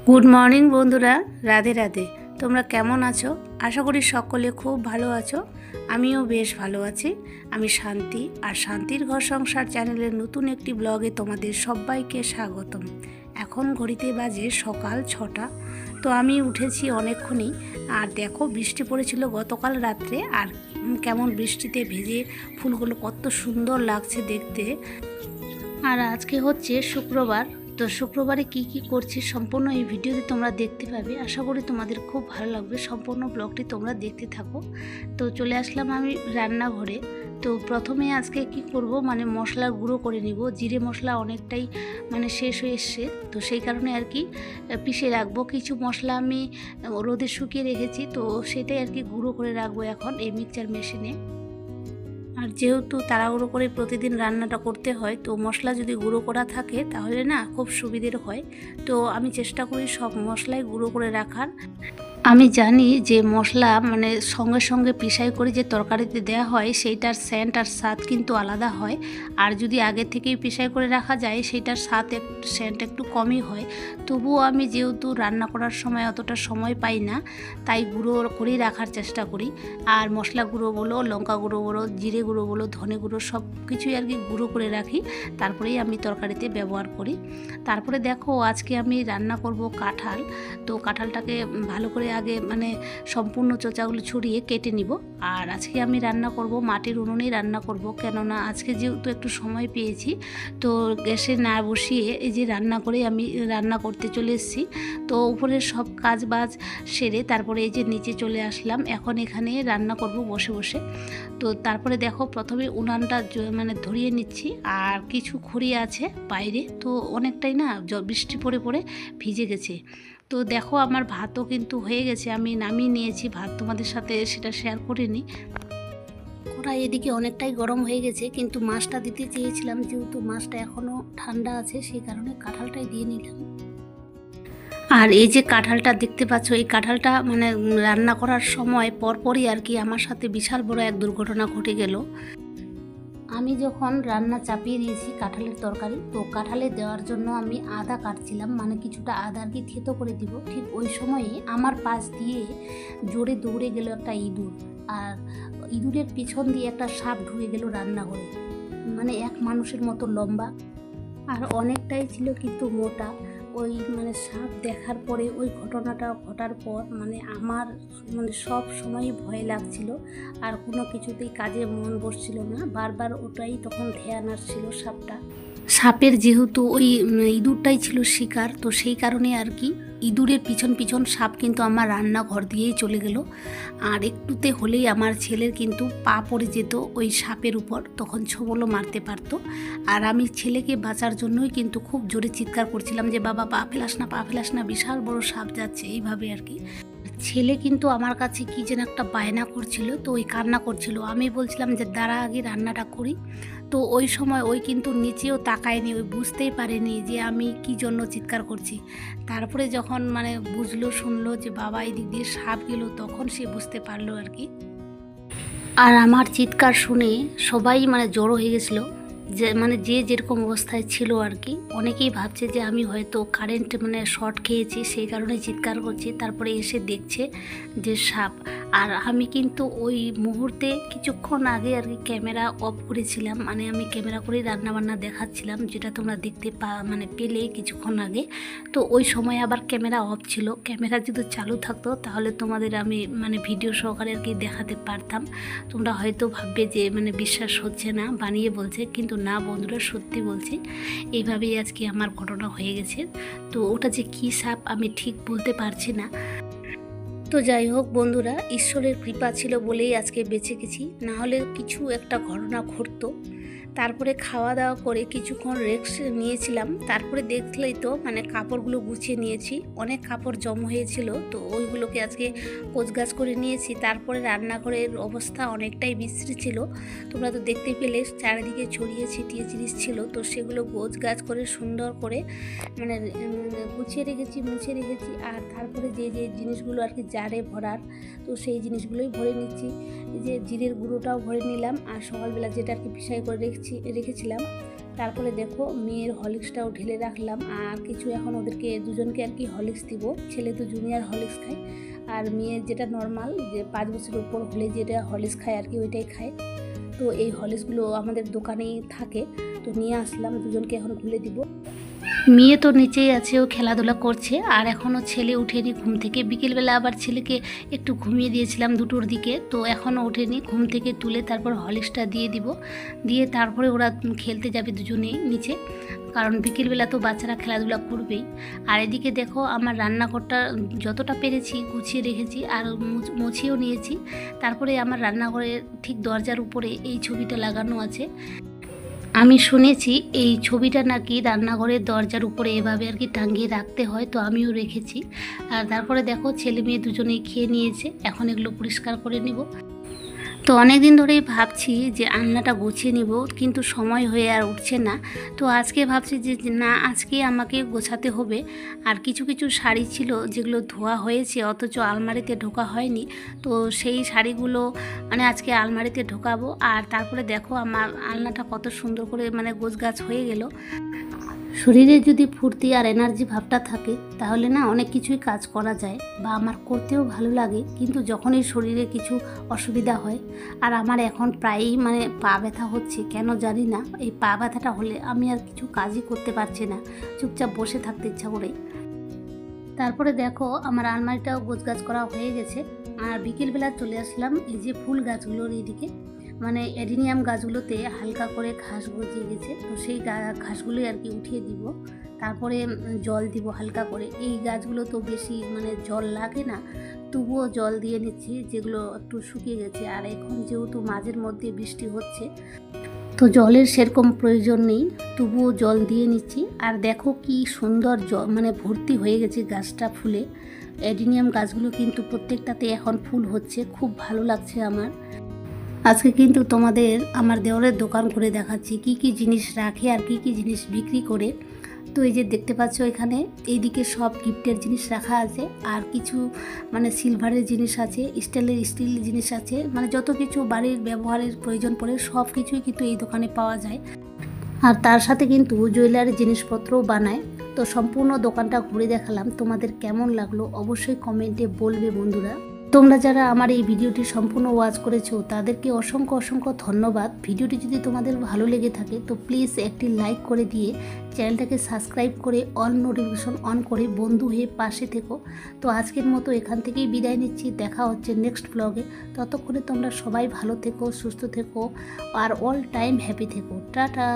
Good morning বন্ধুরা, রাধে রাধে। তোমরা কেমন আছো? আশা করি সকলে খুব ভালো আছো। আমিও বেশ ভালো আছি। আমি শান্তি, আর শান্তির ঘর সংসার চ্যানেলের নতুন একটি ব্লগে তোমাদের সবাইকে স্বাগতম। এখন ঘড়িতে বাজে সকাল 6টা। তো আমি উঠেছি অনেকক্ষণই। আর দেখো, বৃষ্টি পড়েছিল গতকাল রাত্রে, আর কেমন বৃষ্টিতে ভেজে ফুলগুলো কত সুন্দর লাগছে দেখতে। আর আজকে হচ্ছে শুক্রবার। তো শুক্রবারে কি কি করছি সম্পূর্ণ এই ভিডিওতে তোমরা দেখতে পাবে। আশা করি তোমাদের খুব ভালো লাগবে। সম্পূর্ণ ব্লগটি তোমরা দেখতে থাকো। তো চলে আসলাম আমি রান্নাঘরে। তো প্রথমে আজকে কি করব, মশলা গুঁড়ো করে নিব। জিরে মশলা অনেকটাই শেষ হয়ে এসছে, তো সেই কারণে আর কি পিষে রাখবো। কিছু মশলা আমি রোদে শুকিয়ে রেখেছি, তো সেটাই আর কি গুঁড়ো করে রাখবো এখন এই মিক্সচার মেশিনে। আর যেহেতু তাড়াহুড়ো করে প্রতিদিন রান্নাটা করতে হয়, তো মশলা যদি গুঁড়ো করা থাকে তাহলে না খুব সুবিধের হয়। তো আমি চেষ্টা করি সব মশলাই গুঁড়ো করে রাখার। আমি জানি যে মশলা সঙ্গে সঙ্গে পিষাই করে যে তরকারিতে দেওয়া হয় সেইটার সেন্ট আর স্বাদ কিন্তু আলাদা হয়। আর যদি আগে থেকেই পিষাই করে রাখা যায় সেইটার স্বাদ সেন্ট একটু কমই হয়। তবুও আমি যেহেতু রান্না করার সময় অতটা সময় পাই না, তাই গুঁড়ো করেই রাখার চেষ্টা করি। আর মশলা গুঁড়ো বলো, লঙ্কা গুঁড়ো বলো, জিরে গুঁড়ো বলো, ধনে গুঁড়ো সব কিছুই আর কি গুঁড়ো করে রাখি, তারপরেই আমি তরকারিতে ব্যবহার করি। তারপরে দেখো, আজকে আমি রান্না করব কাঁঠাল। তো কাঁঠালটাকে ভালো করে আগে সম্পূর্ণ চোচাগুলো ছড়িয়ে কেটে নিব। আর আজকে আমি রান্না করব মাটির উনুনেই রান্না করব, কেননা আজকে যেহেতু একটু সময় পেয়েছি, তো গ্যাসে না বসিয়ে এই যে রান্না করে আমি রান্না করতে চলে এসেছি। তো উপরের সব কাজ বাজ সেরে তারপরে এই যে নিচে চলে আসলাম। এখন এখানে রান্না করব বসে বসে। তো তারপরে দেখো, প্রথমে উনানটা ধরিয়ে নিচ্ছি। আর কিছু খড়ি আছে বাইরে, তো অনেকটাই না বৃষ্টি পড়ে পড়ে ভিজে গেছে। তো দেখো, আমার ভাতও কিন্তু হয়ে গেছে, আমি নামিয়ে নিয়েছি ভাত, তোমাদের সাথে সেটা শেয়ার করিনি। কড়াই এদিকে অনেকটাই গরম হয়ে গেছে, কিন্তু মাছটা দিতে চেয়েছিলাম, যেহেতু মাছটা এখনও ঠান্ডা আছে সেই কারণে কাঁঠালটাই দিয়ে নিলাম। আর এই যে কাঁঠালটা দেখতে পাচ্ছ, এই কাঁঠালটা রান্না করার সময় পরপরই আর কি আমার সাথে বিশাল বড় এক দুর্ঘটনা ঘটে গেল। আমি যখন রান্না চাপিয়ে দিয়েছি কাঁঠালের তরকারি, তো কাঁঠালে দেওয়ার জন্য আমি আদা কাটছিলাম, কিছুটা আদা আর কি থেতো করে দিব। ঠিক ওই সময়ে আমার পাশ দিয়ে জোরে দৌড়ে গেল একটা ইঁদুর। আর ইঁদুরের পিছন দিয়ে একটা সাপ ঢুকে গেল রান্নাঘরে। এক মানুষের মতো লম্বা, আর অনেকটাই ছিল কিন্তু মোটা। ওই সাপ দেখার পরে, ওই ঘটনাটা ঘটার পর আমার সব সময়ই ভয় লাগছিল। আর কোনো কিছুতেই কাজে মন বসছিল না, বারবার ওটাই তখন ধ্যান আসছিল সাপের। যেহেতু ওই ইঁদুরটাই ছিল শিকার, তো সেই কারণে আর কি ইঁদুরের পিছন পিছন সাপ কিন্তু আমার রান্নাঘর দিয়েই চলে গেল। আর একটুতে হলেই আমার ছেলের কিন্তু পা পড়ে যেত ওই সাপের উপর, তখন ছোবলও মারতে পারতো। আর আমি ছেলেকে বাঁচার জন্যই কিন্তু খুব জোরে চিৎকার করছিলাম যে বাবা পা ফেলাস না, পা ফেলাস না, বিশাল বড় সাপ যাচ্ছে, এইভাবে আর কি। ছেলে কিন্তু আমার কাছে কি যেন একটা বায়না করছিল, তো ওই কান্না করছিল। আমি বলছিলাম যে দাঁড়া, আগে রান্নাটা করি। তো ওই সময় ওই কিন্তু নিচেও তাকায়নি, ওই বুঝতেই পারেনি যে আমি কি জন্য চিৎকার করছি। তারপরে যখন বুঝলো, শুনলো যে বাবা এই দিক দিয়ে সাপ গেল, তখন সে বুঝতে পারলো আর কি। আর আমার চিৎকার শুনে সবাই জড়ো হয়ে গেছিলো, যে যে যেরকম অবস্থায় ছিল আর কি। অনেকেই ভাবছে যে আমি হয়তো কারেন্ট শর্ট খেয়েছি, সেই কারণে চিৎকার করছি। তারপরে এসে দেখছে যে সাপ। আর আমি কিন্তু ওই মুহূর্তে কিছুক্ষণ আগে আর কি ক্যামেরা অফ করেছিলাম, আমি ক্যামেরা করেই রান্নাবান্না দেখাচ্ছিলাম, যেটা তোমরা দেখতে পেলে কিছুক্ষণ আগে। তো ওই সময় আবার ক্যামেরা অফ ছিল। ক্যামেরা যদি চালু থাকতো তাহলে তোমাদের আমি ভিডিও সহকারে আর কি দেখাতে পারতাম। তোমরা হয়তো ভাববে যে বিশ্বাস হচ্ছে না, বানিয়ে বলছে, কিন্তু না বন্ধুরা, সত্যি বলছি। এইভাবেই আজকে আমার ঘটনা হয়ে গেছে। তো ওটা যে কী সাপ আমি ঠিক বলতে পারছি না। তো যাই হোক বন্ধুরা, ঈশ্বরের কৃপা ছিল বলেই আজকে বেঁচে গেছি, না হলে কিছু একটা ঘটনা ঘটতো। তারপরে খাওয়া দাওয়া করে কিছুক্ষণ রেস্ট নিয়েছিলাম। তারপরে দেখলেই তো কাপড়গুলো গুছিয়ে নিয়েছি, অনেক কাপড় জমা হয়েছিল, তো ওইগুলোকে আজকে গোছগাছ করে নিয়েছি। তারপরে রান্নাঘরের অবস্থা অনেকটাই বিশ্রী ছিল, তোমরা তো দেখতে পেলে, চারিদিকে ছড়িয়ে ছিটিয়ে জিনিস ছিল। তো সেগুলো গোছগাছ করে সুন্দর করে গুছিয়ে রেখেছি, মুছে রেখেছি। আর তারপরে যে যে জিনিসগুলো আর কি জারে ভরার, তো সেই জিনিসগুলোই ভরে নিচ্ছি। এই যে জিরের গুঁড়োটাও ভরে নিলাম, আর সকালবেলা যেটা আর কি পিষাই করে রেখেছিলাম তারপরে দেখো মেয়ের হরলিক্সটাও ঢেলে রাখলাম, আর কিছু এখন ওদেরকে দুজনকে আর কি হরলিক্স দিব। ছেলে তো জুনিয়র হরলিক্স খায়, আর মেয়ে যেটা নর্মাল যে 5 বছরের উপর হলে যেটা হরলিক্স খায় আর কি ওইটাই খায়। তো এই হরলিক্সগুলো আমাদের দোকানেই থাকে, তো নিয়ে আসলাম, দুজনকে এখন খুলে দিব। মেয়ে তো নিচেই আছে, ও খেলাধুলা করছে, আর এখনও ছেলে উঠেনি ঘুম থেকে। বিকেলবেলা আবার ছেলেকে একটু ঘুমিয়ে দিয়েছিলাম 2টোর দিকে, তো এখনও ওঠেনি। ঘুম থেকে তুলে তারপর হরলিক্সটা দিয়ে দিব, দিয়ে তারপরে ওরা খেলতে যাবে দুজনেই নিচে, কারণ বিকেলবেলা তো বাচ্চারা খেলাধুলা করবেই। আর এদিকে দেখো আমার রান্নাঘরটা যতটা পেরেছি গুছিয়ে রেখেছি, আর মুছিয়েও নিয়েছি। তারপরে আমার রান্নাঘরের ঠিক দরজার উপরে এই ছবিটা লাগানো আছে। আমি শুনেছি এই ছবিটা নাকি রান্নাঘরের দরজার উপরে এভাবে আর কি টাঙিয়ে রাখতে হয়, তো আমিও রেখেছি। আর তারপরে দেখো ছেলে মেয়ে দুজনেই খেয়ে নিয়েছে, এখন এগুলো পরিষ্কার করে নিব। তো অনেক দিন ধরেই ভাবছি যে আলনাটা গুছিয়ে নিব, কিন্তু সময় হয়ে আর উঠছে না। তো আজকে ভাবছি যে না, আজকে আমাকে গোছাতে হবে। আর কিছু কিছু শাড়ি ছিল যেগুলো ধোয়া হয়েছে অথচ আলমারিতে ঢোকা হয়নি, তো সেই শাড়িগুলো মানে আজকে আলমারিতে ঢোকাবো। আর তারপরে দেখো আমার আলনাটা কত সুন্দর করে মানে গোছগাছ হয়ে গেল। শরীরে যদি ফুর্তি আর এনার্জি ভাবটা থাকে তাহলে না অনেক কিছুই কাজ করা যায়, বা আমার করতেও ভালো লাগে। কিন্তু যখন এই শরীরে কিছু অসুবিধা হয়, আর আমার এখন প্রায়ই মানে পা ব্যথা হচ্ছে, কেন জানি না, এই পা ব্যথাটা হলে আমি আর কিছু কাজই করতে পারছি না, চুপচাপ বসে থাকতে ইচ্ছা করে। তারপরে দেখো আমার আলমারিটাও গোছগাছ করা হয়ে গেছে। আর বিকেলবেলা চলে আসলাম এই যে ফুল গাছগুলোর এইদিকে, মানে অ্যাডিনিয়াম গাছগুলোতে হালকা করে ঘাস গজিয়ে গেছে, তো সেই ঘাসগুলোই আর কি উঠিয়ে দিব। তারপরে জল দিব হালকা করে। এই গাছগুলো তো বেশি মানে জল লাগে না, তবুও জল দিয়ে নিচ্ছি, যেগুলো একটু শুকিয়ে গেছে। আর এখন যেহেতু মাঝের মধ্যে বৃষ্টি হচ্ছে, তো জলের সেরকম প্রয়োজন নেই, তবুও জল দিয়ে নিচ্ছি। আর দেখো কি সুন্দর মানে ভর্তি হয়ে গেছে গাছটা ফুলে। অ্যাডিনিয়াম গাছগুলো কিন্তু প্রত্যেকটাতে এখন ফুল হচ্ছে, খুব ভালো লাগছে আমার। আজকে কিন্তু তোমাদের আমার দেওরের দোকান করে দেখাচ্ছি কি কি জিনিস রাখে আর কি কি জিনিস বিক্রি করে। তো এই যে দেখতে পাচ্ছ এখানে এইদিকে সব গিফটের জিনিস রাখা আছে, আর কিছু মানে সিলভারের জিনিস আছে, স্টিল জিনিস আছে, মানে যত কিছু বাড়ির ব্যবহারের প্রয়োজন পড়ে সব কিছুই কিন্তু এই দোকানে পাওয়া যায়। আর তার সাথে কিন্তু জুয়েলারি জিনিসপত্রও বানায়। তো সম্পূর্ণ দোকানটা ঘুরে দেখালাম, তোমাদের কেমন লাগলো অবশ্যই কমেন্টে বলবে বন্ধুরা। তোমরা যারা আমার এই ভিডিওটি সম্পূর্ণ ওয়াচ করেছো তাদেরকে অসংখ্য অসংখ্য ধন্যবাদ। ভিডিওটি যদি তোমাদের ভালো লেগে থাকে তো প্লিজ একটি লাইক করে দিয়ে চ্যানেলটাকে সাবস্ক্রাইব করে অল নোটিফিকেশন অন করে বন্ধু হয়ে পাশে থেকো। তো আজকের মতো এখান থেকেই বিদায় নিচ্ছি, দেখা হচ্ছে নেক্সট ব্লগে। ততক্ষণে তোমরা সবাই ভালো থেকো, সুস্থ থেকো, আর অল টাইম হ্যাপি থেকো। টাটা।